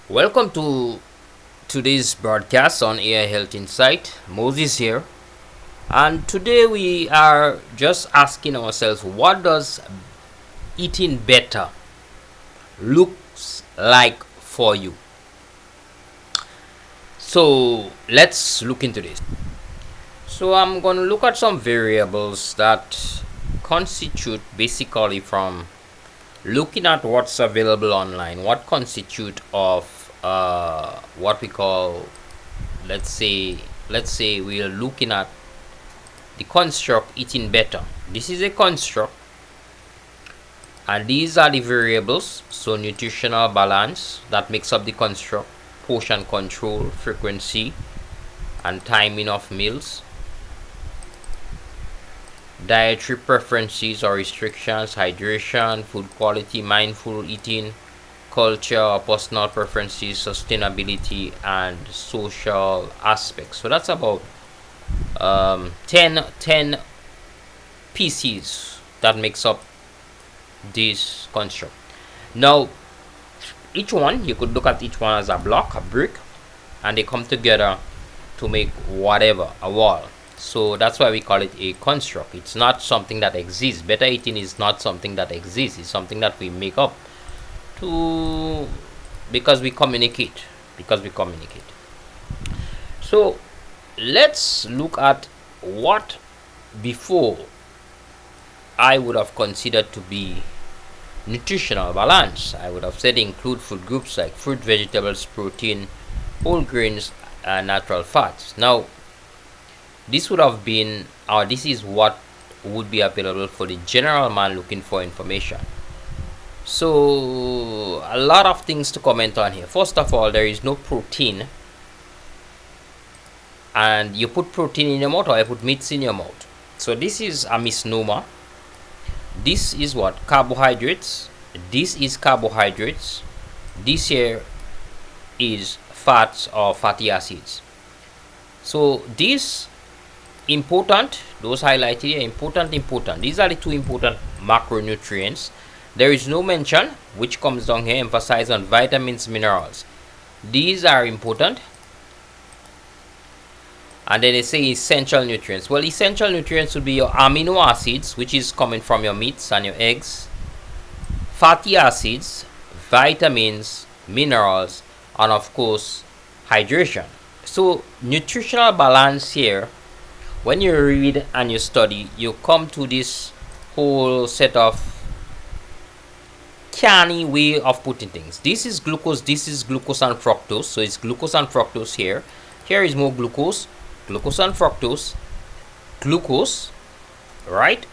Welcome to today's broadcast on AI Health Insight. Moses here, and today we are just asking ourselves, what does eating better looks like for you? So let's look into this. So I'm going to look at some variables that constitute basically from looking at what's available online, what constitute of what we call, let's say we are looking at the construct eating better. This is a construct, and these are the variables. So nutritional balance that makes up the construct, portion control, frequency and timing of meals, dietary preferences or restrictions, hydration, food quality, mindful eating, culture, personal preferences, sustainability, and social aspects. So that's about 10 pieces that makes up this construct. Now, each one, you could look at each one as a block, a brick, and they come together to make whatever, a wall. So that's why we call it a construct. It's not something that exists. Better eating is not something that exists. It's something that we make up to because we communicate. So let's look at what before I would have considered to be nutritional balance. I would have said include food groups like fruit, vegetables, protein, whole grains, and natural fats. Now, this would have been, or this is what would be available for the general man looking for information. So, a lot of things to comment on here. First of all, there is no protein, and you put protein in your mouth or you put meats in your mouth. So, this is a misnomer. This is what? Carbohydrates. This is carbohydrates. This here is fats or fatty acids. So, this important, those highlighted here, important. These are the two important macronutrients. There is no mention, which comes down here, emphasize on vitamins, minerals. These are important. And then they say essential nutrients. Well, essential nutrients would be your amino acids, which is coming from your meats and your eggs, fatty acids, vitamins, minerals, and of course hydration. So nutritional balance here, when you read and you study, you come to this whole set of canny way of putting things. This is glucose and fructose. So it's glucose and fructose here. Here is more glucose and fructose, glucose, right?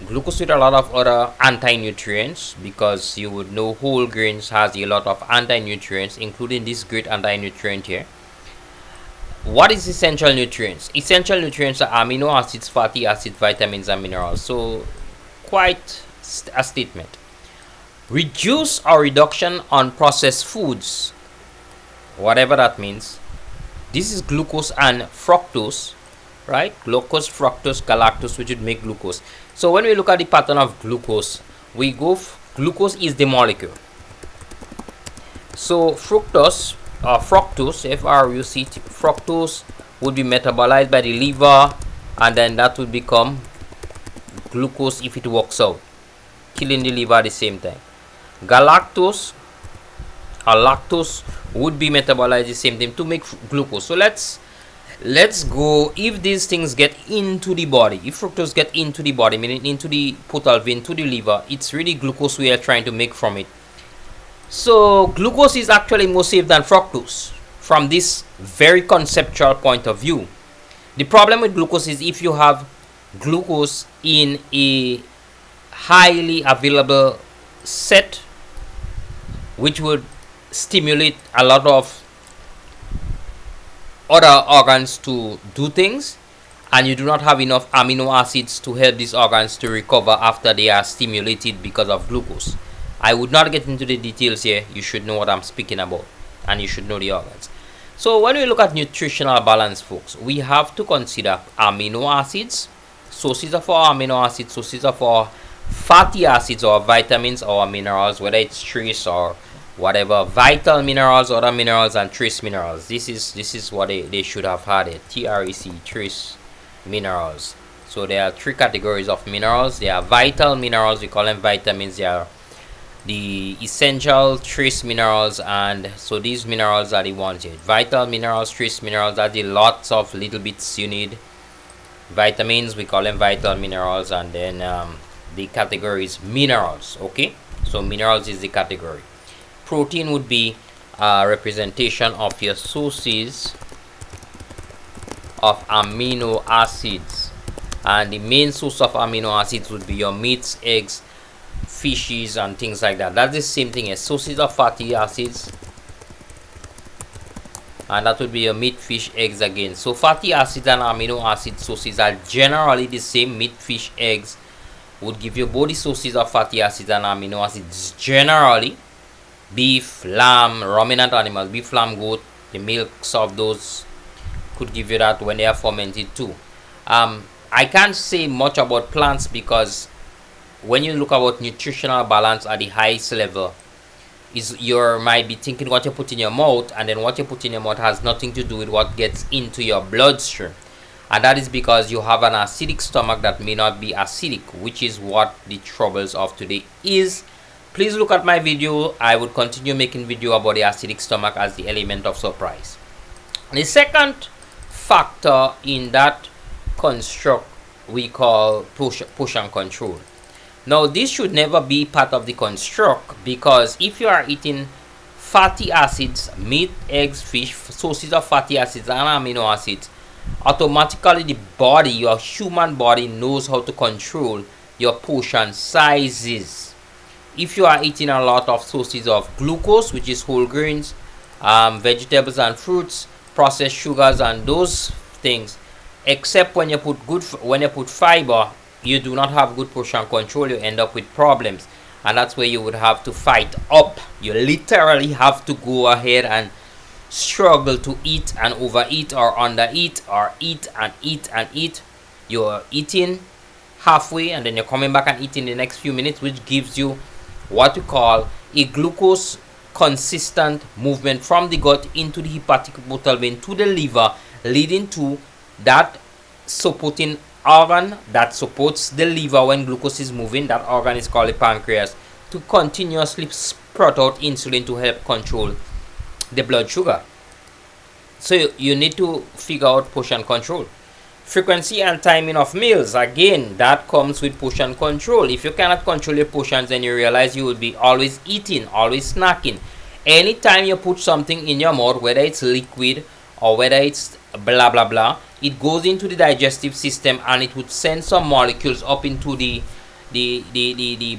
Glucose with a lot of other anti-nutrients, because you would know whole grains has a lot of anti-nutrients, including this great anti-nutrient here. What is essential nutrients? Essential nutrients are amino acids, fatty acids, vitamins, and minerals. So quite a statement. Reduce or reduction on processed foods, whatever that means. This is glucose and fructose, right? Glucose, fructose, galactose, which would make glucose. So when we look at the pattern of glucose, we go glucose is the molecule. So fructose, fructose would be metabolized by the liver, and then that would become glucose if it works out, killing the liver at the same time. Galactose or lactose would be metabolized the same time to make glucose. So let's go, if these things get into the body, if fructose get into the body, meaning into the portal vein to the liver, it's really glucose we are trying to make from it. So glucose is actually more safe than fructose from this very conceptual point of view. The problem with glucose is if you have glucose in a highly available set, which would stimulate a lot of other organs to do things, and you do not have enough amino acids to help these organs to recover after they are stimulated because of glucose. I would not get into the details here. You should know what I'm speaking about, and you should know the organs. So when we look at nutritional balance, folks, we have to consider amino acids, sources of our amino acids, sources of our fatty acids or vitamins or minerals, whether it's trace or whatever vital minerals, other minerals, and trace minerals. This is what they should have had it. TREC, trace minerals. So there are three categories of minerals. There are vital minerals, we call them vitamins. They are the essential trace minerals, and so these minerals are the ones here. Vital minerals, trace minerals are the lots of little bits you need. Vitamins, we call them vital minerals, and then the category is minerals. Okay, so minerals is the category. Protein would be a representation of your sources of amino acids, and the main source of amino acids would be your meats, eggs, fishes, and things like that. That's the same thing as sources of fatty acids, and that would be your meat, fish, eggs again. So fatty acids and amino acid sources are generally the same. Meat, fish, eggs would give you both the sources of fatty acids and amino acids generally. Beef, lamb, ruminant animals, beef, lamb, goat, the milks of those could give you that when they are fermented too. I can't say much about plants because when you look about nutritional balance at the highest level, is you might be thinking what you put in your mouth, and then what you put in your mouth has nothing to do with what gets into your bloodstream, and that is because you have an acidic stomach that may not be acidic, which is what the troubles of today is. Please look at my video. I would continue making video about the acidic stomach as the element of surprise. The second factor in that construct we call portion control. Now this should never be part of the construct, because if you are eating fatty acids, meat, eggs, fish, sources of fatty acids and amino acids, automatically the body, your human body, knows how to control your portion sizes. If you are eating a lot of sources of glucose, which is whole grains, vegetables and fruits, processed sugars and those things, except when you put fiber, you do not have good portion control. You end up with problems, and that's where you would have to fight up. You literally have to go ahead and struggle to eat and overeat or undereat or eat and eat and eat. You're eating halfway and then you're coming back and eating the next few minutes, which gives you what we call a glucose consistent movement from the gut into the hepatic portal vein to the liver, leading to that supporting organ that supports the liver when glucose is moving. That organ is called the pancreas, to continuously sprout out insulin to help control the blood sugar. So you need to figure out portion control. Frequency and timing of meals, again, that comes with portion control. If you cannot control your portions, then you realize you will be always eating, always snacking. Anytime you put something in your mouth, whether it's liquid or whether it's blah blah blah, it goes into the digestive system and it would send some molecules up into the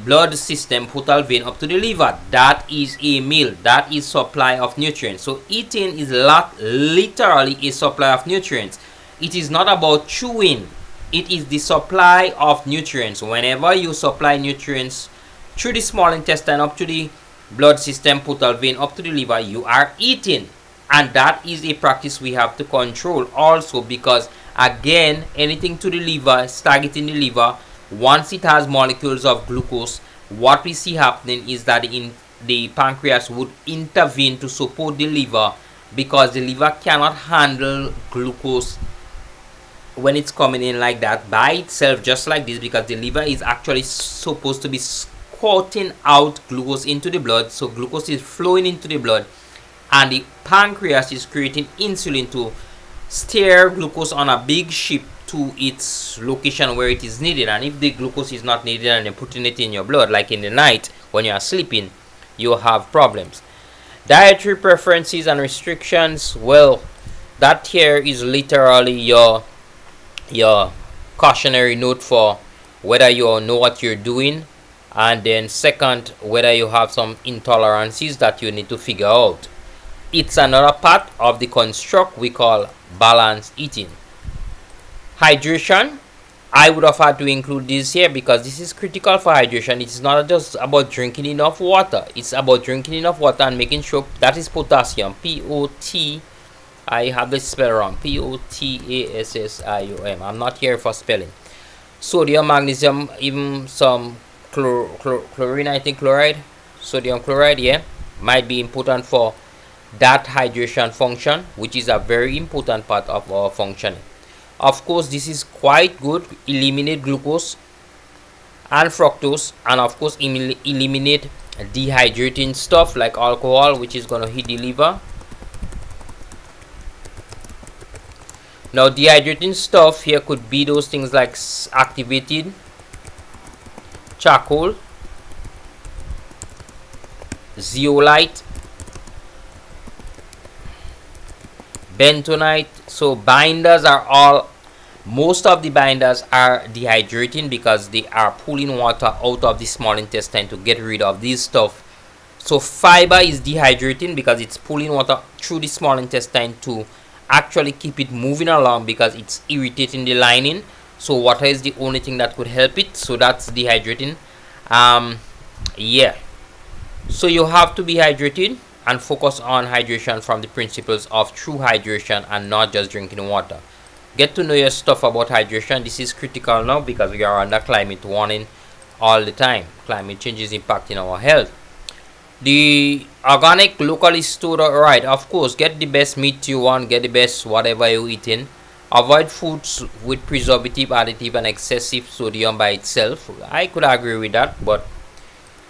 blood system, portal vein, up to the liver. That is a meal. That is supply of nutrients. So eating is literally a supply of nutrients. It is not about chewing. It is the supply of nutrients. Whenever you supply nutrients through the small intestine up to the blood system, portal vein, up to the liver, you are eating. And that is a practice we have to control also, because again, anything to the liver, targeting the liver, once it has molecules of glucose, what we see happening is that the pancreas would intervene to support the liver, because the liver cannot handle glucose when it's coming in like that by itself, just like this, because the liver is actually supposed to be squirting out glucose into the blood. So glucose is flowing into the blood, and the pancreas is creating insulin to steer glucose on a big ship to its location where it is needed. And if the glucose is not needed and you're putting it in your blood, like in the night when you are sleeping, you have problems. Dietary preferences and restrictions, well, that here is literally your cautionary note for whether you know what you're doing, and then second, whether you have some intolerances that you need to figure out. It's another part of the construct we call balanced eating. Hydration, I would have had to include this here because this is critical for hydration. It's not just about drinking enough water. It's about drinking enough water and making sure that is potassium. P-O-T, I have the spell wrong. P-O-T-A-S-S-I-U-M. I'm not here for spelling. Sodium, magnesium, even some chlorine, I think, chloride. Sodium chloride, yeah. might be important for that hydration function, which is a very important part of our functioning. Of course, this is quite good. Eliminate glucose and fructose, and of course eliminate dehydrating stuff like alcohol, which is going to hit the liver. Now dehydrating stuff here could be those things like activated charcoal, zeolite, bentonite. So binders are all, most of the binders are dehydrating because they are pulling water out of the small intestine to get rid of this stuff. So fiber is dehydrating because it's pulling water through the small intestine to actually keep it moving along because it's irritating the lining. So water is the only thing that could help it. So that's dehydrating. Yeah. So you have to be hydrated and focus on hydration from the principles of true hydration and not just drinking water. Get to know your stuff about hydration. This is critical now because we are under climate warning all the time. Climate change is impacting our health. The organic, locally stored, right, of course, get the best meat you want, get the best whatever you're eating. Avoid foods with preservative, additive, and excessive sodium by itself. I could agree with that, but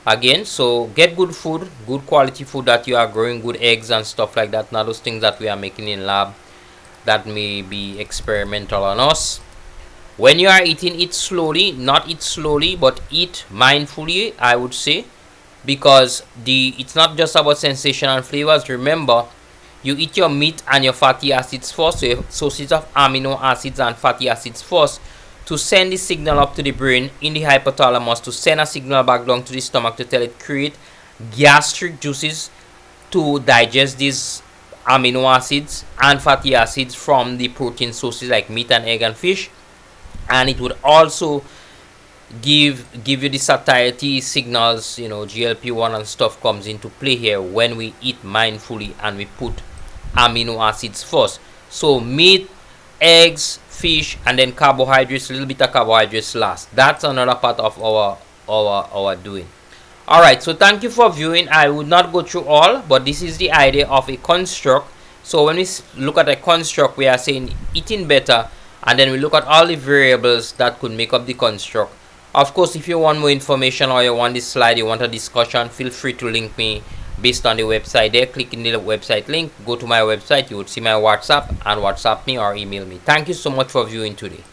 again, so get good food, good quality food that you are growing, good eggs and stuff like that, not those things that we are making in lab that may be experimental on us. When you are eating, eat slowly, not eat slowly, but eat mindfully, I would say, because it's not just about sensation and flavors. Remember, you eat your meat and your fatty acids first, so your sources of amino acids and fatty acids first, to send the signal up to the brain in the hypothalamus, to send a signal back down to the stomach to tell it create gastric juices to digest these amino acids and fatty acids from the protein sources like meat and egg and fish. And it would also give you the satiety signals, you know, GLP-1 and stuff comes into play here when we eat mindfully and we put amino acids first. So meat, eggs, fish, and then carbohydrates, a little bit of carbohydrates last. That's another part of our doing. All right, so thank you for viewing. I would not go through all, but this is the idea of a construct. So when we look at a construct, we are saying eating better, and then we look at all the variables that could make up the construct. Of course, if you want more information or you want this slide, you want a discussion, feel free to link me based on the website there. Click in the website link, go to my website, you would see my WhatsApp, and WhatsApp me or email me. Thank you so much for viewing today.